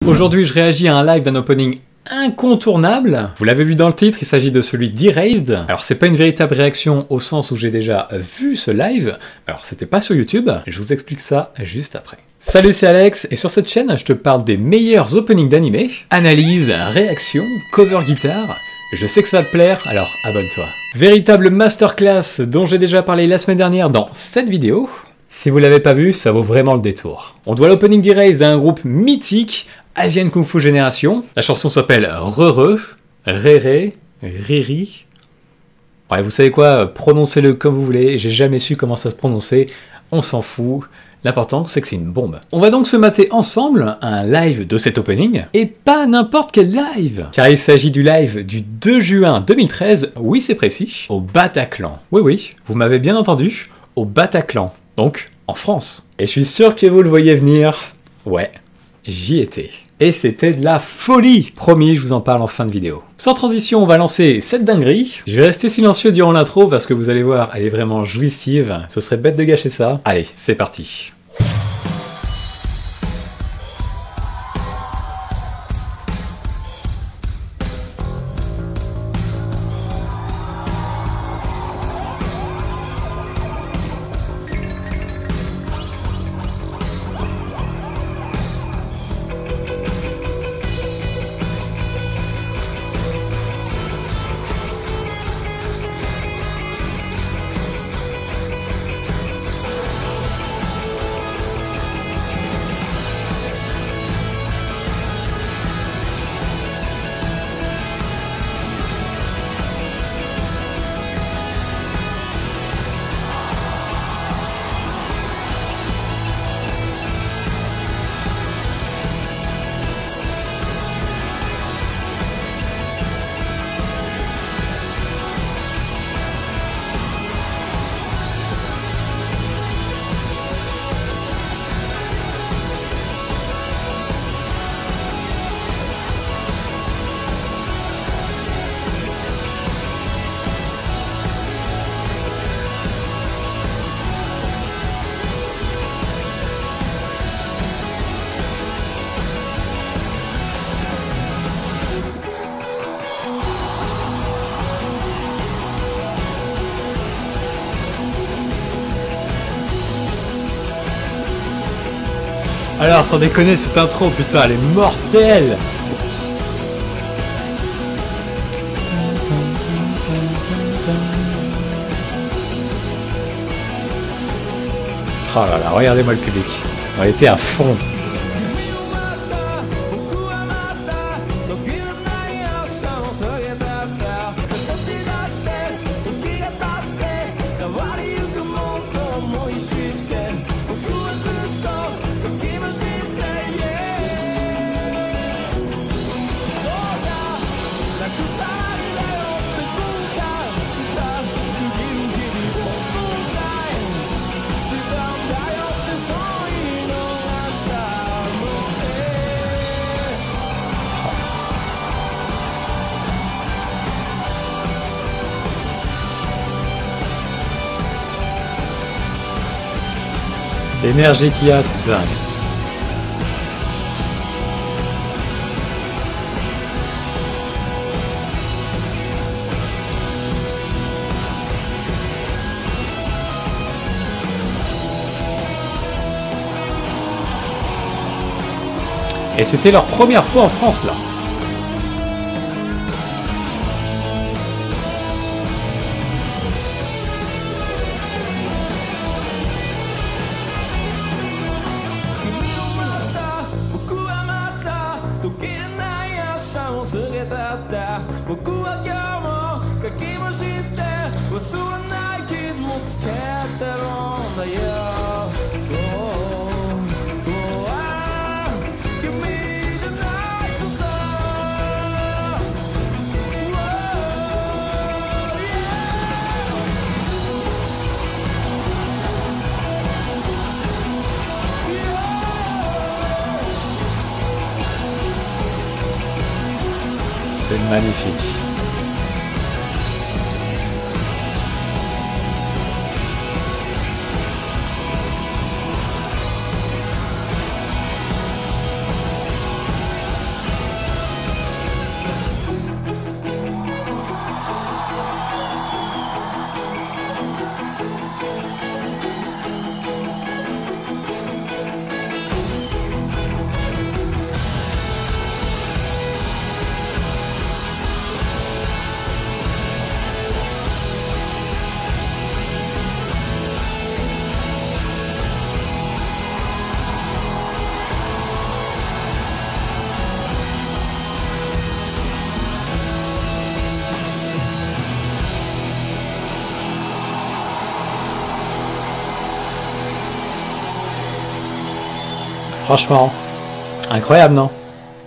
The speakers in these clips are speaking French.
Aujourd'hui, je réagis à un live d'un opening incontournable. Vous l'avez vu dans le titre, il s'agit de celui d'Erased. Alors c'est pas une véritable réaction au sens où j'ai déjà vu ce live, alors c'était pas sur YouTube, je vous explique ça juste après. Salut, c'est Alex, et sur cette chaîne, je te parle des meilleurs openings d'animé, analyse, réaction, cover guitare. Je sais que ça va te plaire, alors abonne-toi. Véritable masterclass dont j'ai déjà parlé la semaine dernière dans cette vidéo. Si vous l'avez pas vu, ça vaut vraiment le détour. On doit l'opening d'Erased à un groupe mythique, Asian Kung Fu Génération. La chanson s'appelle Re-Re, Ré-Ré, Riri. Ouais, vous savez quoi, prononcez-le comme vous voulez, j'ai jamais su comment ça se prononçait, on s'en fout. L'important, c'est que c'est une bombe. On va donc se mater ensemble un live de cet opening, et pas n'importe quel live, car il s'agit du live du 2 juin 2013, oui c'est précis, au Bataclan. Oui, vous m'avez bien entendu, au Bataclan, donc en France. Et je suis sûr que vous le voyez venir, ouais, j'y étais. Et c'était de la folie! Promis, je vous en parle en fin de vidéo. Sans transition, on va lancer cette dinguerie. Je vais rester silencieux durant l'intro parce que vous allez voir, elle est vraiment jouissive. Ce serait bête de gâcher ça. Allez, c'est parti. Alors, sans déconner, cette intro, putain, elle est mortelle! Oh là là, regardez-moi le public. On était à fond. L'énergie qu'il y a, c'est dingue. Et c'était leur première fois en France, là. C'est magnifique. Franchement, incroyable, non?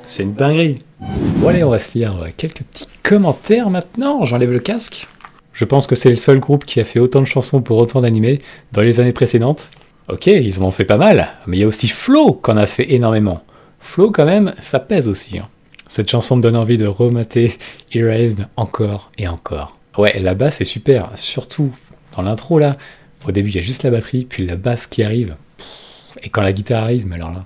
C'est une dinguerie. Bon allez, on va se lire quelques petits commentaires maintenant. J'enlève le casque. Je pense que c'est le seul groupe qui a fait autant de chansons pour autant d'animés dans les années précédentes. Ok, ils en ont fait pas mal, mais il y a aussi Flo qui en a fait énormément. Flo quand même, ça pèse aussi. Hein. Cette chanson me donne envie de remater Erased encore et encore. Ouais, la basse est super, surtout dans l'intro là. Au début il y a juste la batterie, puis la basse qui arrive. Et quand la guitare arrive, mais alors là,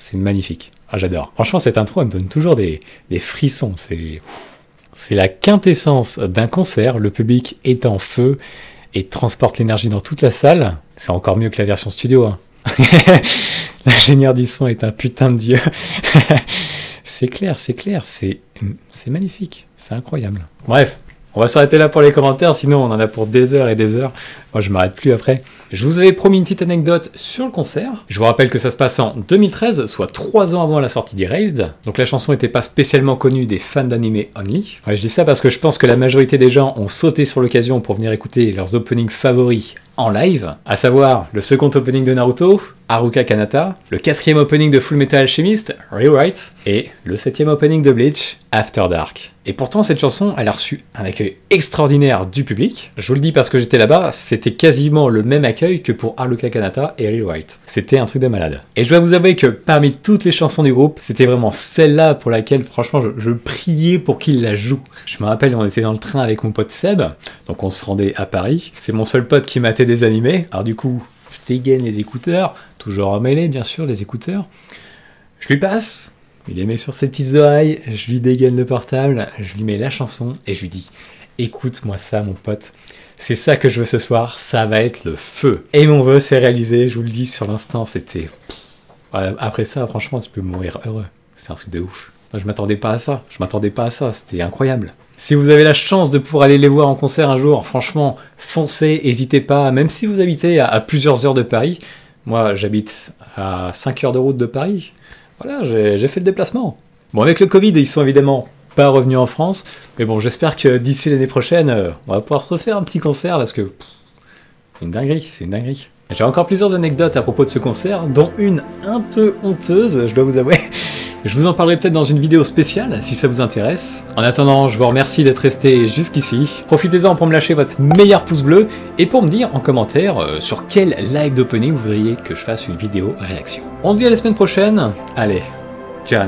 c'est magnifique. Ah, j'adore. Franchement, cette intro, elle me donne toujours des frissons. C'est la quintessence d'un concert. Le public est en feu et transporte l'énergie dans toute la salle. C'est encore mieux que la version studio. Hein. L'ingénieur du son est un putain de dieu. C'est clair, c'est magnifique. C'est incroyable. Bref. On va s'arrêter là pour les commentaires, sinon on en a pour des heures et des heures. Moi je m'arrête plus après. Je vous avais promis une petite anecdote sur le concert. Je vous rappelle que ça se passe en 2013, soit 3 ans avant la sortie d'Erased. Donc la chanson n'était pas spécialement connue des fans d'anime only. Ouais, je dis ça parce que je pense que la majorité des gens ont sauté sur l'occasion pour venir écouter leurs openings favoris en live, à savoir le second opening de Naruto, Haruka Kanata, le 4e opening de Fullmetal Alchemist, Rewrite, et le 7e opening de Bleach, After Dark. Et pourtant cette chanson, elle a reçu un accueil extraordinaire du public. Je vous le dis parce que j'étais là-bas, c'était quasiment le même accueil que pour Haruka Kanata et Rewrite. C'était un truc de malade. Et je dois vous avouer que parmi toutes les chansons du groupe, c'était vraiment celle-là pour laquelle franchement je priais pour qu'il la joue. Je me rappelle, on était dans le train avec mon pote Seb, donc on se rendait à Paris. C'est mon seul pote qui matait des animés, alors du coup, je dégaine les écouteurs, toujours emmêlés bien sûr les écouteurs. Je lui passe, il les met sur ses petites oreilles, je lui dégaine le portable, je lui mets la chanson et je lui dis « Écoute-moi ça mon pote, c'est ça que je veux ce soir, ça va être le feu !» Et mon vœu s'est réalisé, je vous le dis sur l'instant, c'était... Après ça, franchement, tu peux mourir heureux, c'est un truc de ouf. Je m'attendais pas à ça, c'était incroyable. Si vous avez la chance de pouvoir aller les voir en concert un jour, franchement, foncez, n'hésitez pas, même si vous habitez à plusieurs heures de Paris. Moi, j'habite à 5 heures de route de Paris. Voilà, j'ai fait le déplacement. Bon, avec le Covid, ils sont évidemment pas revenus en France, mais bon, j'espère que d'ici l'année prochaine, on va pouvoir se refaire un petit concert, parce que c'est une dinguerie. J'ai encore plusieurs anecdotes à propos de ce concert, dont une un peu honteuse, je dois vous avouer. Je vous en parlerai peut-être dans une vidéo spéciale, si ça vous intéresse. En attendant, je vous remercie d'être resté jusqu'ici. Profitez-en pour me lâcher votre meilleur pouce bleu, et pour me dire en commentaire sur quel live d'opening vous voudriez que je fasse une vidéo réaction. On se dit à la semaine prochaine. Allez, ciao.